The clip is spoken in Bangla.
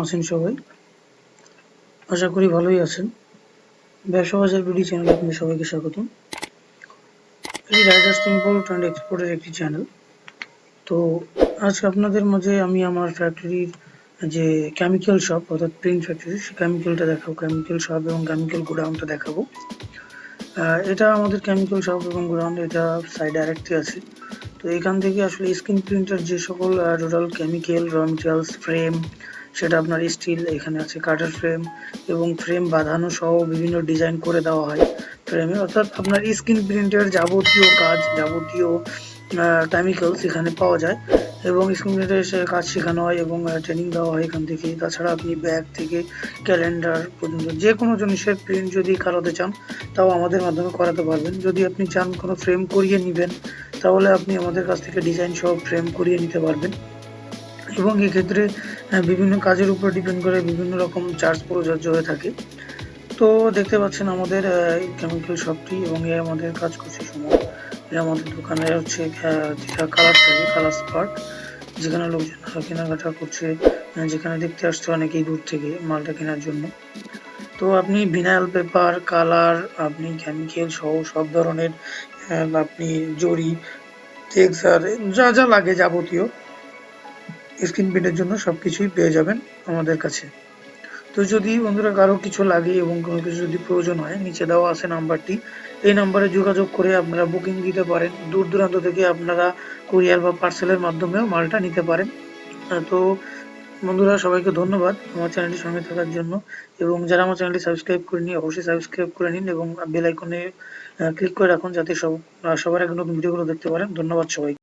আছেন সবাই? আশা করি ভালোই আছেন। ব্যবসা বাজার বিডি চ্যানেলে আপনাদের সবাইকে স্বাগতম। এটি রাইডার্স ইম্পোর্ট অ্যান্ড এক্সপোর্টের একটি চ্যানেল। তো আজকে আপনাদের মাঝে আমি আমার ফ্যাক্টরির যে কেমিক্যাল শপ অর্থাৎ প্রিন্ট ফ্যাক্টরি, সেই কেমিক্যালটা দেখাবো, কেমিক্যাল শপ এবং কেমিক্যাল গোডাউনটা দেখাবো। এটা আমাদের কেমিক্যাল শপ এবং গোডাউন, এটা সাইডে আরেকটি আছে। তো এখান থেকে আসলে স্ক্রিন প্রিন্টার যে সকল total chemical, raw materials, frame, সেটা আপনার স্টিল, এখানে আছে কাটার ফ্রেম এবং ফ্রেম বাঁধানো সহ বিভিন্ন ডিজাইন করে দেওয়া হয় ফ্রেমে। অর্থাৎ আপনার স্ক্রিন প্রিন্টের যাবতীয় কাজ, যাবতীয় কেমিক্যালস এখানে পাওয়া যায় এবং স্ক্রিন প্রিন্টের কাজ শেখানো হয় এবং ট্রেনিং দেওয়া হয় এখান থেকে। তাছাড়া আপনি ব্যাগ থেকে ক্যালেন্ডার পর্যন্ত যে কোনো জিনিসের প্রিন্ট যদি করাতে চান তাও আমাদের মাধ্যমে করাতে পারবেন। যদি আপনি চান কোনো ফ্রেম করিয়ে নেবেন তাহলে আপনি আমাদের কাছ থেকে ডিজাইন সহ ফ্রেম করিয়ে নিতে পারবেন এবং এক্ষেত্রে বিভিন্ন কাজের উপর ডিপেন্ড করে বিভিন্ন রকম চার্জ প্রযোজ্য হয়ে থাকে। তো দেখতে পাচ্ছেন আমাদের কেমিক্যাল শপটি এবং এ আমাদের কাজ করছে সময়। আমাদের দোকানে হচ্ছে যেটা কালার থাকে, কালার স্পার্ক, যেখানে লোকজন কেনাকাটা করছে, যেখানে দেখতে আসছে অনেকেই দূর থেকে মালটা কেনার জন্য। তো আপনি ভিনাইল পেপার, কালার, আপনি কেমিক্যাল সহ সব ধরনের আপনি জরি, টেক্সচার, যা যা লাগে যাবতীয় স্ক্রিন প্রিন্টের জন্য সবকিছুই পেয়ে যাবেন আমাদের কাছে। তো যদি বন্ধুরা কারো কিছু লাগে এবং কোনো কিছু যদি প্রয়োজন হয়, নিচে দেওয়া আছে নাম্বারটি, এই নাম্বারে যোগাযোগ করে আপনারা বুকিং দিতে পারেন। দূর দূরান্ত থেকে আপনারা কুরিয়ার বা পার্সেলের মাধ্যমেও মালটা নিতে পারেন। তো বন্ধুরা সবাইকে ধন্যবাদ আমার চ্যানেলটির সঙ্গে থাকার জন্য, এবং যারা আমার চ্যানেলটি সাবস্ক্রাইব করেনি অবশ্যই সাবস্ক্রাইব করে নিন এবং বেল আইকনে ক্লিক করে রাখুন যাতে সবার আগে নতুন ভিডিওগুলো দেখতে পারেন। ধন্যবাদ সবাই।